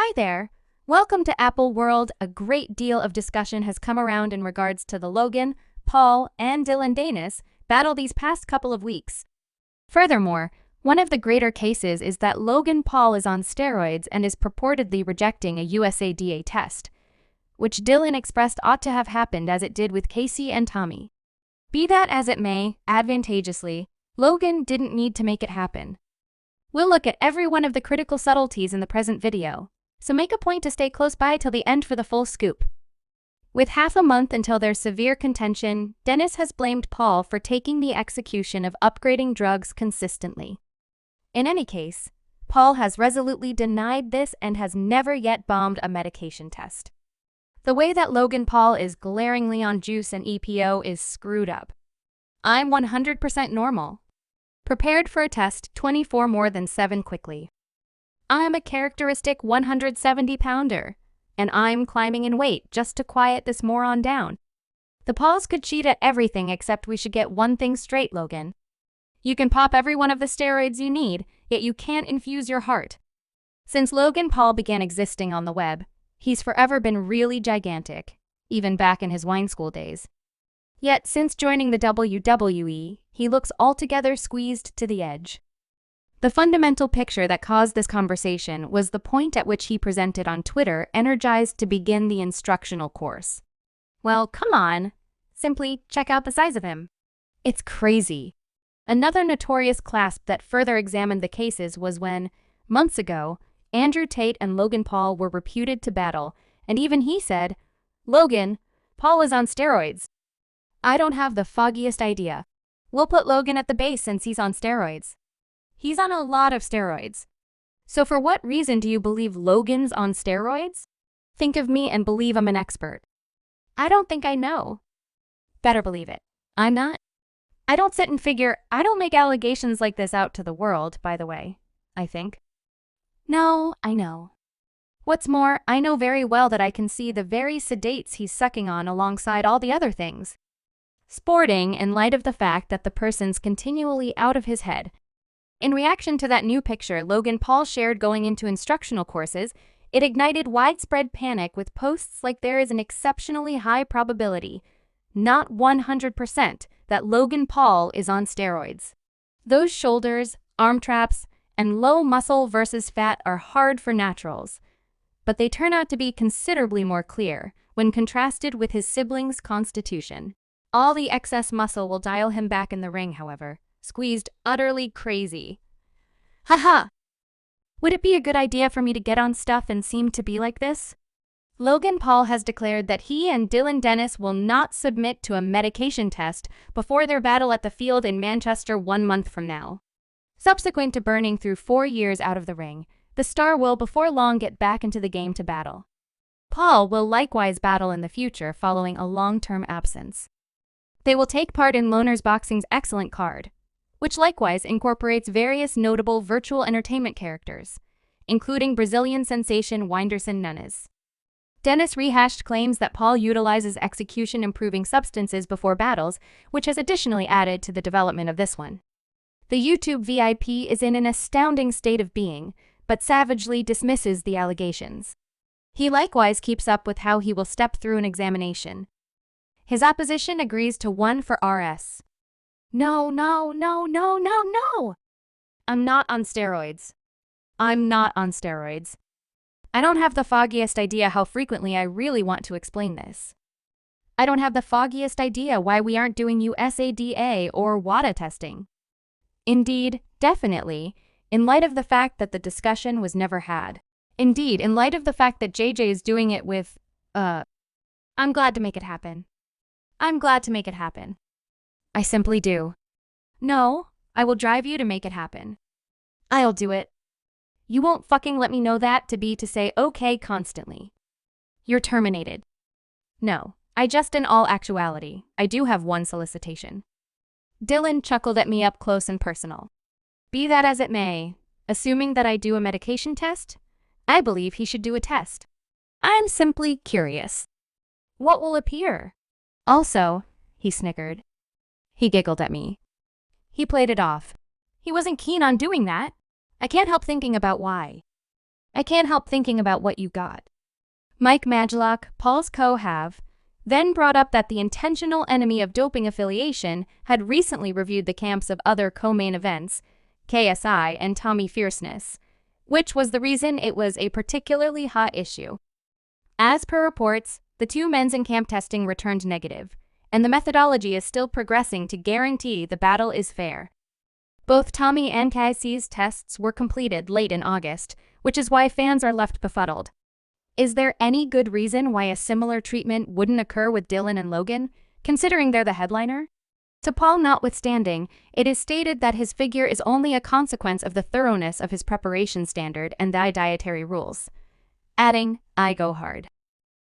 Hi there! Welcome to Apple World. A great deal of discussion has come around in regards to the Logan, Paul, and Dillon Danis battle these past couple of weeks. Furthermore, one of the greater cases is that Logan Paul is on steroids and is purportedly rejecting a USADA test, which Dillon expressed ought to have happened as it did with KSI and Tommy. Be that as it may, advantageously, Logan didn't need to make it happen. We'll look at every one of the critical subtleties in the present video, so make a point to stay close by till the end for the full scoop. With half a month until their severe contention, Danis has blamed Paul for taking the execution of upgrading drugs consistently. In any case, Paul has resolutely denied this and has never yet bombed a medication test. The way that Logan Paul is glaringly on juice and EPO is screwed up. I'm 100% normal. Prepared for a test 24 more than 7 quickly. I'm a characteristic 170-pounder, and I'm climbing in weight just to quiet this moron down. The Pauls could cheat at everything except we should get one thing straight, Logan. You can pop every one of the steroids you need, yet you can't infuse your heart. Since Logan Paul began existing on the web, he's forever been really gigantic, even back in his wine school days. Yet since joining the WWE, he looks altogether squeezed to the edge. The fundamental picture that caused this conversation was the point at which he presented on Twitter, energized to begin the instructional course. Well, come on. Simply check out the size of him. It's crazy. Another notorious clasp that further examined the cases was when, months ago, Andrew Tate and Logan Paul were reputed to battle, and even he said, "Logan, Paul is on steroids." I don't have the foggiest idea. We'll put Logan at the base since he's on steroids. He's on a lot of steroids. So for what reason do you believe Logan's on steroids? Think of me and believe I'm an expert. I don't think I know. Better believe it. I'm not. I don't sit and figure. I don't make allegations like this out to the world, by the way, I think. No, I know. What's more, I know very well that I can see the very sedates he's sucking on alongside all the other things. Sporting in light of the fact that the person's continually out of his head. In reaction to that new picture Logan Paul shared going into instructional courses, it ignited widespread panic with posts like there is an exceptionally high probability, not 100%, that Logan Paul is on steroids. Those shoulders, arm traps, and low muscle versus fat are hard for naturals, but they turn out to be considerably more clear when contrasted with his sibling's constitution. All the excess muscle will dial him back in the ring, however. Squeezed utterly crazy. Haha! Would it be a good idea for me to get on stuff and seem to be like this? Logan Paul has declared that he and Dillon Danis will not submit to a medication test before their battle at the Field in Manchester 1 month from now. Subsequent to burning through 4 years out of the ring, the star will before long get back into the game to battle. Paul will likewise battle in the future following a long-term absence. They will take part in Loners Boxing's excellent card, which likewise incorporates various notable virtual entertainment characters, including Brazilian sensation Whindersson Nunes. Danis rehashed claims that Paul utilizes execution-improving substances before battles, which has additionally added to the development of this one. The YouTube VIP is in an astounding state of being, but savagely dismisses the allegations. He likewise keeps up with how he will step through an examination. His opposition agrees to 1 for RS. No. I'm not on steroids. I'm not on steroids. I don't have the foggiest idea how frequently I really want to explain this. I don't have the foggiest idea why we aren't doing USADA or WADA testing. Indeed, definitely, in light of the fact that the discussion was never had. Indeed, in light of the fact that JJ is doing it with, I'm glad to make it happen. I'm glad to make it happen. I simply do. No, I will drive you to make it happen. I'll do it. You won't fucking let me know that to say okay constantly. You're terminated. No, I just in all actuality, I do have one solicitation. Dillon chuckled at me up close and personal. Be that as it may, assuming that I do a medication test, I believe he should do a test. I'm simply curious. What will appear? Also, he snickered. He giggled at me. He played it off. He wasn't keen on doing that. I can't help thinking about why. I can't help thinking about what you got. Mike Maglock, Paul's co-have, then brought up that the intentional enemy of doping affiliation had recently reviewed the camps of other co-main events, KSI and Tommy Fury, which was the reason it was a particularly hot issue. As per reports, the two men's in-camp testing returned negative, and the methodology is still progressing to guarantee the battle is fair. Both Tommy and KSI's tests were completed late in August, which is why fans are left befuddled. Is there any good reason why a similar treatment wouldn't occur with Dillon and Logan, considering they're the headliner? To Paul notwithstanding, it is stated that his figure is only a consequence of the thoroughness of his preparation standard and the dietary rules. Adding, I go hard.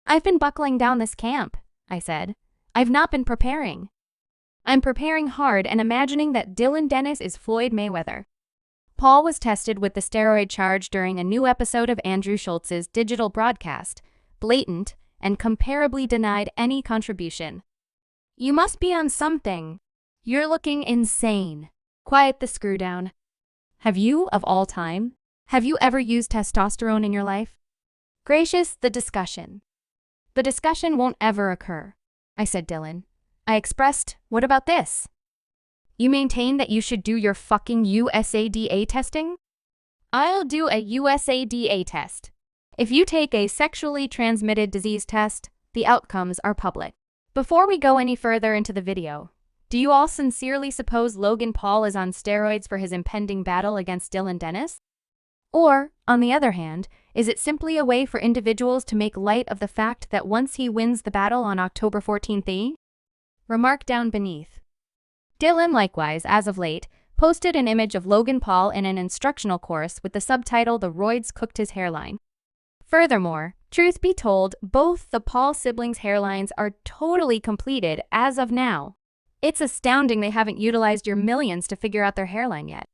I've been buckling down this camp, I said. I've not been preparing. I'm preparing hard and imagining that Dillon Danis is Floyd Mayweather. Paul was tested with the steroid charge during a new episode of Andrew Schultz's digital broadcast, blatant, and comparably denied any contribution. You must be on something. You're looking insane. Quiet the screw down. Have you, of all time? Have you ever used testosterone in your life? Gracious, the discussion. The discussion won't ever occur, I said Dillon. I expressed, what about this? You maintain that you should do your fucking USADA testing? I'll do a USADA test. If you take a sexually transmitted disease test, the outcomes are public. Before we go any further into the video, do you all sincerely suppose Logan Paul is on steroids for his impending battle against Dillon Danis? Or, on the other hand, is it simply a way for individuals to make light of the fact that once he wins the battle on October 14th, remark down beneath. Dillon, likewise, as of late, posted an image of Logan Paul in an instructional course with the subtitle The Roids Cooked His Hairline. Furthermore, truth be told, both the Paul siblings' hairlines are totally completed as of now. It's astounding they haven't utilized your millions to figure out their hairline yet.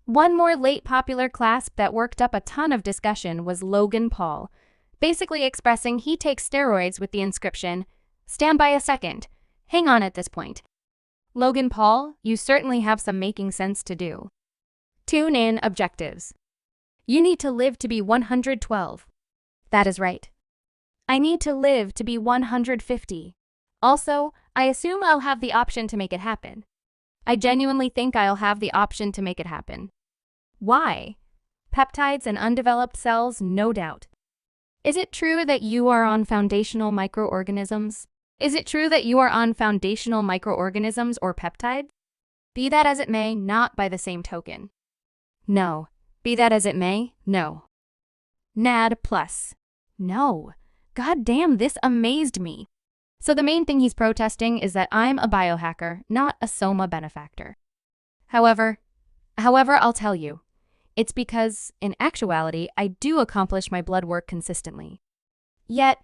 One more late popular clasp that worked up a ton of discussion was Logan Paul, basically expressing he takes steroids with the inscription, "Stand by a second. Hang on at this point." Logan Paul, you certainly have some making sense to do. Tune in objectives. You need to live to be 112. That is right. I need to live to be 150. Also, I assume I'll have the option to make it happen. I genuinely think I'll have the option to make it happen. Why? Peptides and undeveloped cells, no doubt. Is it true that you are on foundational microorganisms? Is it true that you are on foundational microorganisms or peptides? Be that as it may, not by the same token. No. Be that as it may, no. NAD+. No. God damn, this amazed me. So the main thing he's protesting is that I'm a biohacker, not a soma benefactor. However, I'll tell you, it's because, in actuality, I do accomplish my blood work consistently. Yet,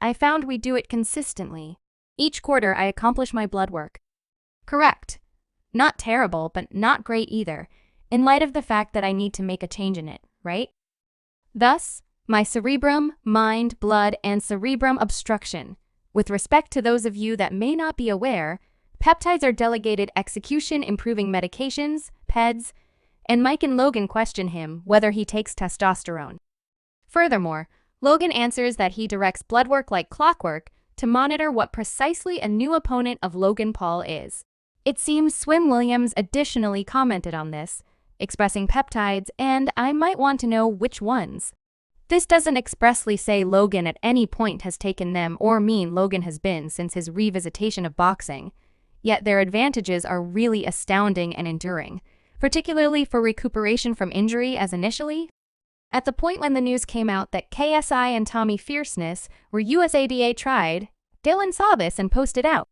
I found we do it consistently. Each quarter, I accomplish my blood work. Correct. Not terrible, but not great either, in light of the fact that I need to make a change in it, right? Thus, my cerebrum, mind, blood, and cerebrum obstruction. With respect to those of you that may not be aware, peptides are delegated execution-improving medications, PEDs, and Mike and Logan question him whether he takes testosterone. Furthermore, Logan answers that he directs blood work like clockwork to monitor what precisely a new opponent of Logan Paul is. It seems Swim Williams additionally commented on this, expressing peptides, and I might want to know which ones. This doesn't expressly say Logan at any point has taken them or mean Logan has been since his revisitation of boxing, yet their advantages are really astounding and enduring, particularly for recuperation from injury as initially. At the point when the news came out that KSI and Tommy Fury were USADA tried, Dillon saw this and posted out.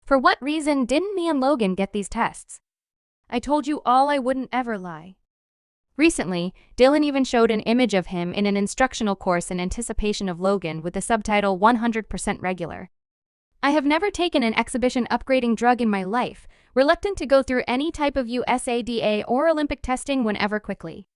For what reason didn't me and Logan get these tests? I told you all, I wouldn't ever lie. Recently, Dillon even showed an image of him in an instructional course in anticipation of Logan with the subtitle 100% regular. I have never taken an exhibition upgrading drug in my life, reluctant to go through any type of USADA or Olympic testing whenever quickly.